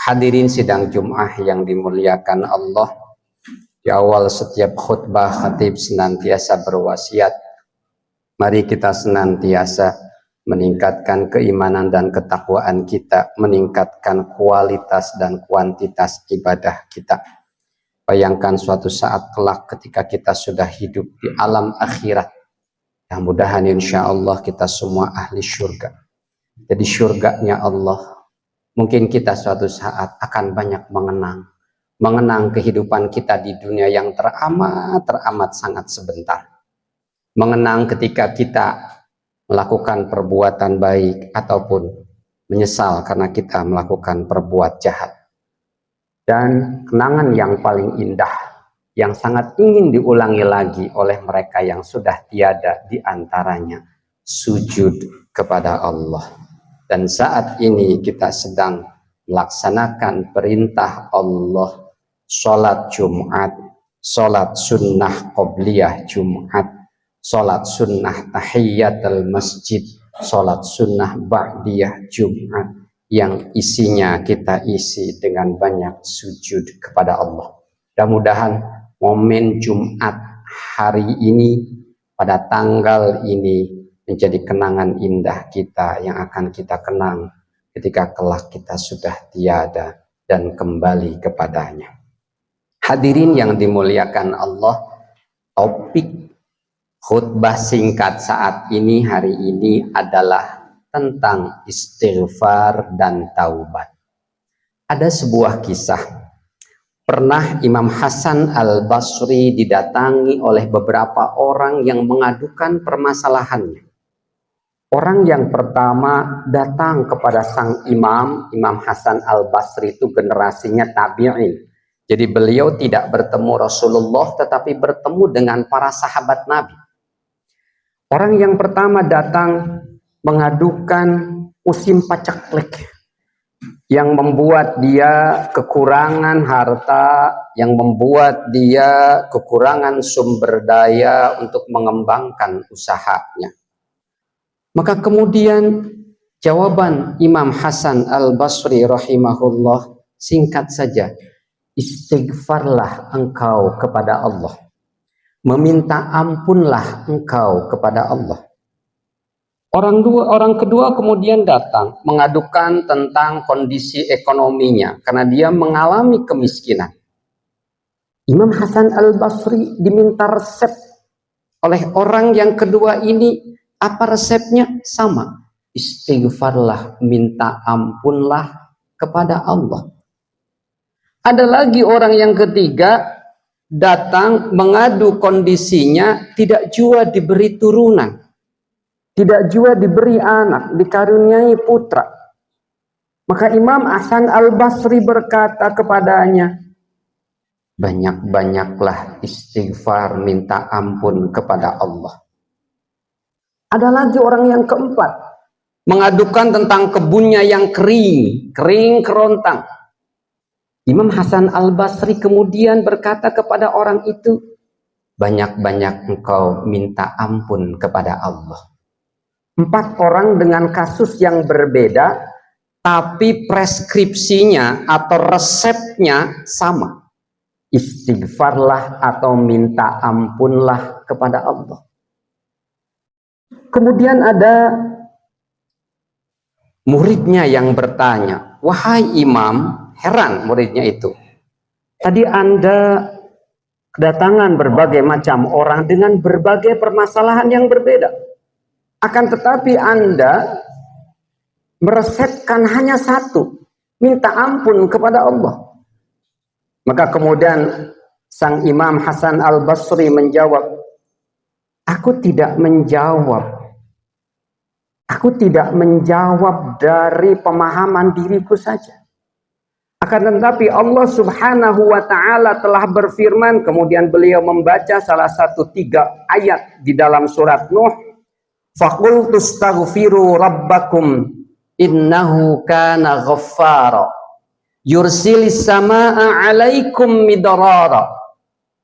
Hadirin sidang Jum'ah yang dimuliakan Allah, di awal setiap khutbah khatib senantiasa berwasiat, mari kita senantiasa meningkatkan keimanan dan ketakwaan kita, meningkatkan kualitas dan kuantitas ibadah kita. Bayangkan suatu saat kelak ketika kita sudah hidup di alam akhirat, yang mudahan insya Allah kita semua ahli syurga. Jadi syurganya Allah. Mungkin kita suatu saat akan banyak mengenang kehidupan kita di dunia yang teramat sangat sebentar. Mengenang ketika kita melakukan perbuatan baik ataupun menyesal karena kita melakukan perbuatan jahat. Dan kenangan yang paling indah yang sangat ingin diulangi lagi oleh mereka yang sudah tiada di antaranya, sujud kepada Allah. Dan saat ini kita sedang melaksanakan perintah Allah, sholat Jumat, sholat sunnah qobliyah Jumat, sholat sunnah tahiyyatul masjid, sholat sunnah ba'diyah Jumat, yang isinya kita isi dengan banyak sujud kepada Allah. Mudah-mudahan momen Jumat hari ini, pada tanggal ini, menjadi kenangan indah kita yang akan kita kenang ketika kelak kita sudah tiada dan kembali kepadanya. Hadirin yang dimuliakan Allah, topik khutbah singkat saat ini hari ini adalah tentang istighfar dan taubat. Ada sebuah kisah. Pernah Imam Hasan Al-Basri didatangi oleh beberapa orang yang mengadukan permasalahannya. Orang yang pertama datang kepada sang Imam Hasan Al-Basri itu generasinya tabi'in. Jadi beliau tidak bertemu Rasulullah tetapi bertemu dengan para sahabat Nabi. Orang yang pertama datang mengadukan musim paceklik yang membuat dia kekurangan harta, yang membuat dia kekurangan sumber daya untuk mengembangkan usahanya. Maka kemudian jawaban Imam Hasan Al-Basri rahimahullah singkat saja, istighfarlah engkau kepada Allah, meminta ampunlah engkau kepada Allah. Orang kedua kemudian datang mengadukan tentang kondisi ekonominya karena dia mengalami kemiskinan. Imam Hasan Al-Basri diminta resep oleh orang yang kedua ini. Apa resepnya? Sama. Istighfarlah, minta ampunlah kepada Allah. Ada lagi orang yang ketiga datang mengadu kondisinya, tidak jua diberi turunan, tidak jua diberi anak, dikaruniai putra. Maka Imam Hasan Al-Basri berkata kepadanya, banyak-banyaklah istighfar, minta ampun kepada Allah. Ada lagi orang yang keempat mengadukan tentang kebunnya yang kering kerontang. Imam Hasan Al-Basri kemudian berkata kepada orang itu, banyak-banyak engkau minta ampun kepada Allah. 4 orang dengan kasus yang berbeda, tapi preskripsinya atau resepnya sama. Istighfarlah atau minta ampunlah kepada Allah. Kemudian ada muridnya yang bertanya, wahai imam, heran muridnya itu. Tadi Anda kedatangan berbagai macam orang dengan berbagai permasalahan yang berbeda. Akan tetapi Anda meresepkan hanya satu, minta ampun kepada Allah. Maka kemudian sang Imam Hasan Al-Basri menjawab, aku tidak menjawab dari pemahaman diriku saja. Akan tetapi Allah Subhanahu wa ta'ala telah berfirman, kemudian beliau membaca salah satu 3 ayat di dalam surat Nuh. Faqultu astaghfiru rabbakum innahu kana ghaffara yursilis samaa'a 'alaikum midrara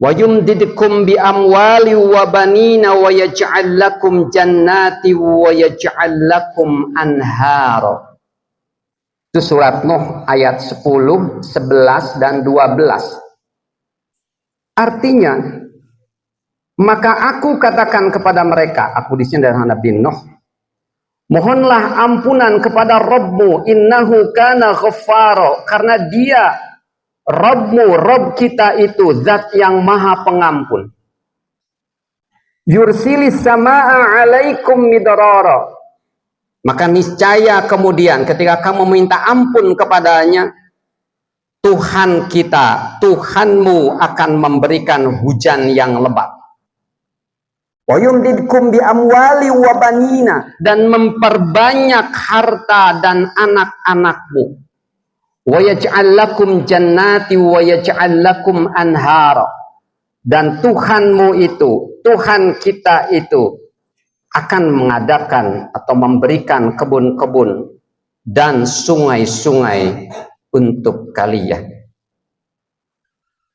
wa yumdidkum bi amwali wa banina wa yaj'al lakum jannati wa yaj'al lakum anhara. Itu surat Nuh ayat 10, 11, dan 12. Artinya, maka aku katakan kepada mereka, aku di sini adalah Nabi Nuh, mohonlah ampunan kepada Rabbmu, innahu kana ghaffara, karena dia Rabbmu, Rabb kita itu zat yang maha pengampun. Yursilis samaa alaikum midrara, maka niscaya kemudian ketika kamu minta ampun kepadanya, Tuhan kita, Tuhanmu akan memberikan hujan yang lebat. Wa yumdidkum bi amwali wa banina, dan memperbanyak harta dan anak-anakmu. Wa yaj'al lakum jannati wa yaj'al lakum anhara, dan Tuhanmu itu, Tuhan kita itu akan mengadakan atau memberikan kebun-kebun dan sungai-sungai untuk kalian.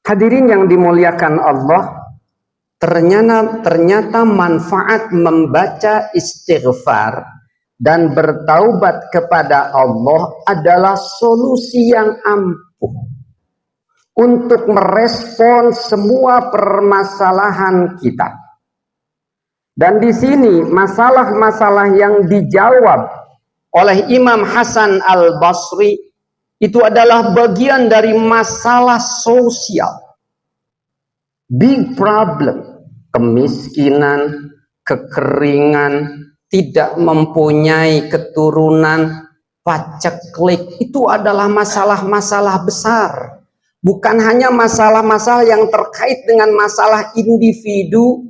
Hadirin yang dimuliakan Allah, ternyata manfaat membaca istighfar dan bertaubat kepada Allah adalah solusi yang ampuh untuk merespon semua permasalahan kita. Dan di sini masalah-masalah yang dijawab oleh Imam Hasan Al-Basri itu adalah bagian dari masalah sosial. Big problem, kemiskinan, kekeringan, tidak mempunyai keturunan, paceklik, itu adalah masalah-masalah besar. Bukan hanya masalah-masalah yang terkait dengan masalah individu,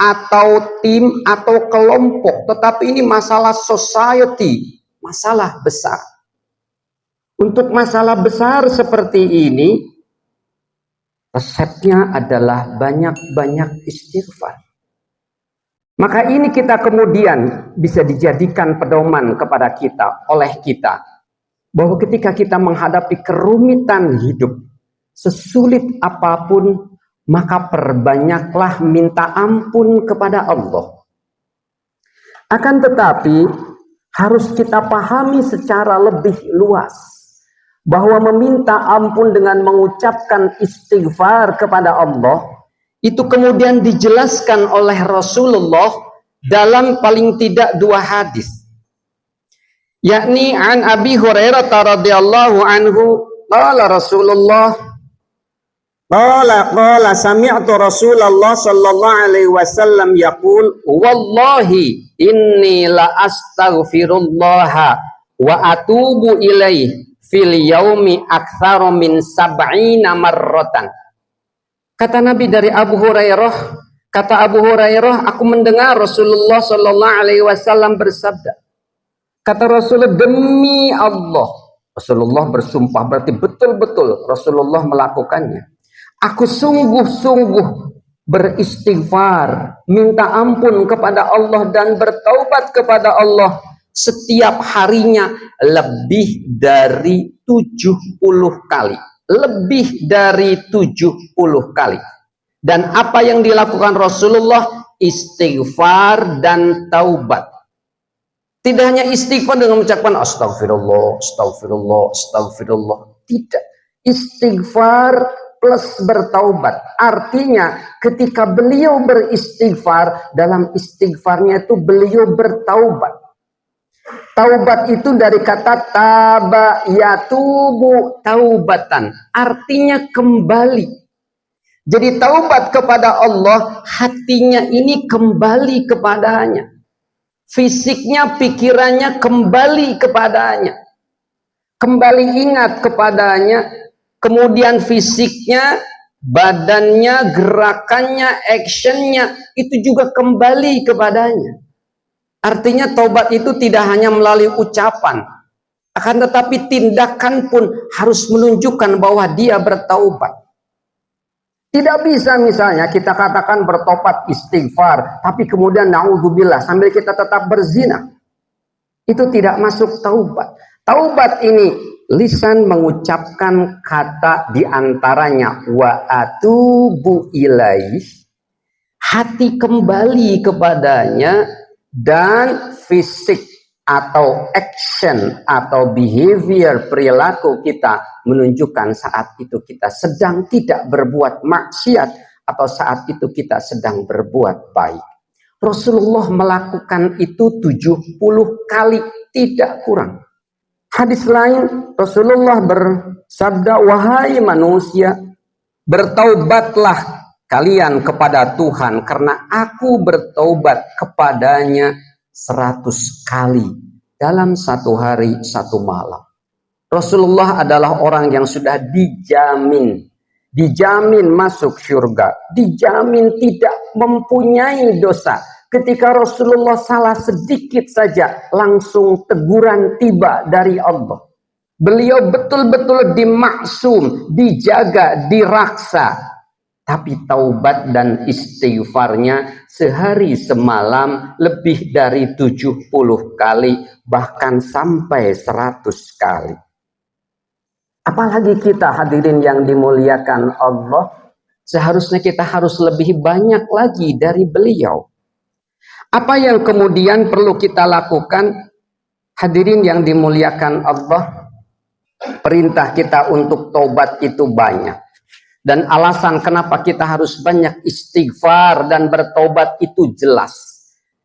atau tim, atau kelompok, tetapi ini masalah society, masalah besar. Untuk masalah besar seperti ini, resepnya adalah banyak-banyak istighfar. Maka ini kita kemudian bisa dijadikan pedoman kepada kita, oleh kita, bahwa ketika kita menghadapi kerumitan hidup, sesulit apapun, maka perbanyaklah minta ampun kepada Allah. Akan tetapi harus kita pahami secara lebih luas bahwa meminta ampun dengan mengucapkan istighfar kepada Allah itu kemudian dijelaskan oleh Rasulullah dalam paling tidak 2 hadis. Yakni an Abi Hurairah radhiyallahu anhu qala Rasulullah Qala sami'tu Rasulullah sallallahu alaihi wasallam yaqul wallahi inni la astaghfirullah wa atubu ilaih fil yaumi aktsara min 70 marratan. Kata Nabi dari Abu Hurairah, kata Abu Hurairah, aku mendengar Rasulullah sallallahu alaihi wasallam bersabda. Kata Rasulullah, demi Allah, Rasulullah bersumpah, berarti betul-betul Rasulullah melakukannya. Aku sungguh-sungguh beristighfar, minta ampun kepada Allah dan bertaubat kepada Allah setiap harinya lebih dari 70 kali. Lebih dari 70 kali. Dan apa yang dilakukan Rasulullah? Istighfar dan taubat. Tidak hanya istighfar dengan mengucapkan astagfirullah, astagfirullah, astagfirullah. Tidak. Istighfar plus bertaubat. Artinya ketika beliau beristighfar, dalam istighfarnya itu beliau bertaubat. Taubat itu dari kata taba yatubu taubatan, artinya kembali. Jadi taubat kepada Allah, hatinya ini kembali kepadanya. Fisiknya, pikirannya kembali kepadanya. Kembali ingat kepadanya. Kemudian fisiknya, badannya, gerakannya, actionnya, itu juga kembali kepadanya. Artinya taubat itu tidak hanya melalui ucapan, akan tetapi tindakan pun harus menunjukkan bahwa dia bertaubat. Tidak bisa misalnya kita katakan bertobat istighfar, tapi kemudian na'udzubillah sambil kita tetap berzina. Itu tidak masuk taubat. Taubat ini lisan mengucapkan kata diantaranya wa atubu ilaih, hati kembali kepadanya, dan fisik atau action atau behavior perilaku kita menunjukkan saat itu kita sedang tidak berbuat maksiat atau saat itu kita sedang berbuat baik. Rasulullah melakukan itu 70 kali, tidak kurang. Hadis lain Rasulullah bersabda, wahai manusia, bertaubatlah kalian kepada Tuhan karena aku bertaubat kepadanya 100 kali dalam satu hari satu malam. Rasulullah adalah orang yang sudah dijamin masuk surga, dijamin tidak mempunyai dosa. Ketika Rasulullah salah sedikit saja, langsung teguran tiba dari Allah. Beliau betul-betul dimaksum, dijaga, diraksa. Tapi taubat dan istighfarnya sehari semalam lebih dari 70 kali, bahkan sampai 100 kali. Apalagi kita hadirin yang dimuliakan Allah, seharusnya kita harus lebih banyak lagi dari beliau. Apa yang kemudian perlu kita lakukan, hadirin yang dimuliakan Allah? Perintah kita untuk taubat itu banyak. Dan alasan kenapa kita harus banyak istighfar dan bertaubat itu jelas.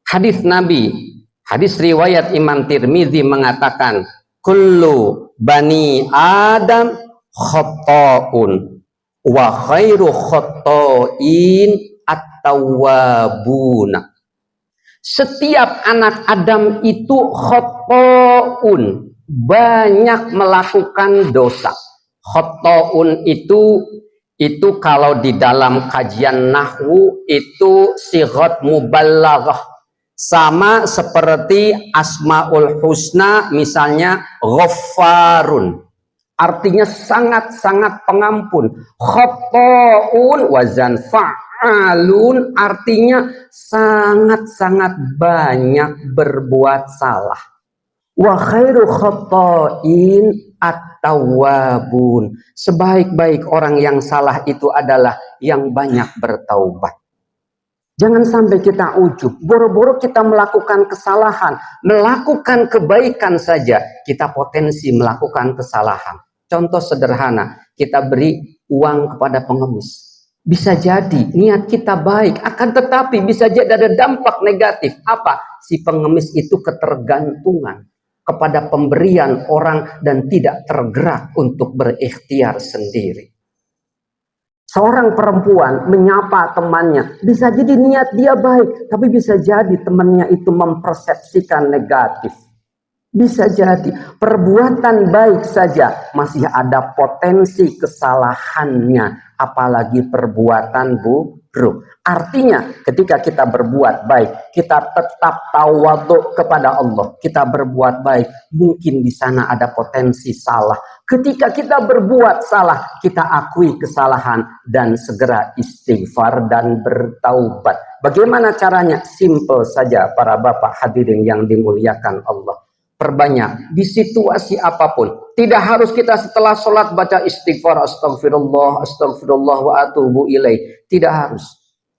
Hadis Nabi, hadis riwayat Imam Tirmizi mengatakan, kullu bani Adam khata'un wa khairu khata'in at-tawwabuna. Setiap anak Adam itu khata'un, banyak melakukan dosa. Khata'un itu kalau di dalam kajian nahwu itu sighat mubalaghah, sama seperti asmaul husna, misalnya ghaffarun, artinya sangat-sangat pengampun. Khata'un wazan fa'alun, artinya sangat-sangat banyak berbuat salah. Wa khairu khata'in at-tawwabun. Sebaik-baik orang yang salah itu adalah yang banyak bertaubat. Jangan sampai kita ujub, boro-boro kita melakukan kesalahan, melakukan kebaikan saja, kita potensi melakukan kesalahan. Contoh sederhana, kita beri uang kepada pengemis. Bisa jadi niat kita baik, akan tetapi bisa jadi ada dampak negatif. Apa? Si pengemis itu ketergantungan kepada pemberian orang dan tidak tergerak untuk berikhtiar sendiri. Seorang perempuan menyapa temannya, bisa jadi niat dia baik, tapi bisa jadi temannya itu mempersepsikan negatif. Bisa jadi perbuatan baik saja masih ada potensi kesalahannya, apalagi perbuatan buruk. Artinya ketika kita berbuat baik, kita tetap tawadhu kepada Allah. Kita berbuat baik, mungkin di sana ada potensi salah. Ketika kita berbuat salah, kita akui kesalahan dan segera istighfar dan bertaubat. Bagaimana caranya? Simple saja para bapak hadirin yang dimuliakan Allah. Perbanyak di situasi apapun. Tidak harus kita setelah sholat baca istighfar, astagfirullah, astagfirullah wa atubu ilaih. Tidak harus.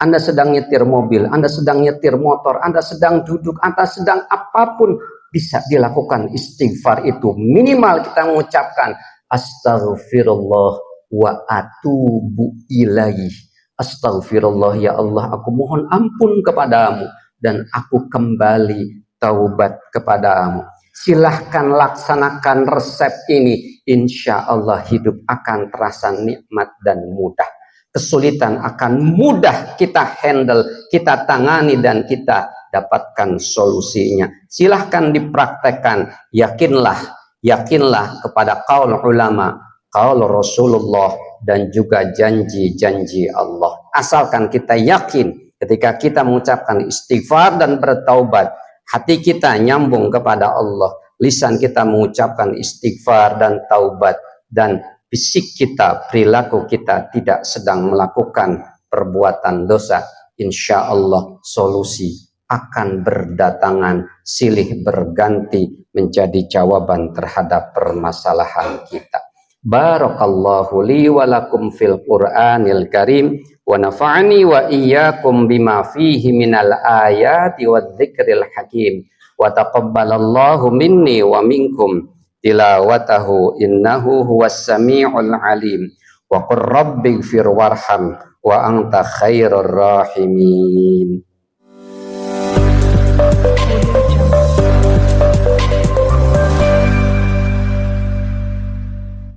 Anda sedang nyetir mobil, Anda sedang nyetir motor, Anda sedang duduk, Anda sedang apapun, bisa dilakukan istighfar itu. Minimal kita mengucapkan astagfirullah wa atubu ilaih. Astagfirullah ya Allah, aku mohon ampun kepadamu dan aku kembali taubat kepadamu. Silahkan laksanakan resep ini, insya Allah hidup akan terasa nikmat dan mudah. Kesulitan akan mudah kita handle, kita tangani dan kita dapatkan solusinya. Silahkan dipraktekkan, yakinlah kepada qaul ulama, qaul Rasulullah dan juga janji-janji Allah. Asalkan kita yakin ketika kita mengucapkan istighfar dan bertaubat, hati kita nyambung kepada Allah, lisan kita mengucapkan istighfar dan taubat, dan fisik kita, perilaku kita tidak sedang melakukan perbuatan dosa. Insya Allah solusi akan berdatangan, silih berganti menjadi jawaban terhadap permasalahan kita. Barakallahu li wa lakum fil Qur'anil Karim wa nafa'ani wa iyyakum bima fihi minal ayati wadh-dzikril hakim. wa taqabbalallahu minni wa minkum tilawatahu innahu huwas sami'ul alim wa qur rabbighfir warham wa anta khairur rahimin.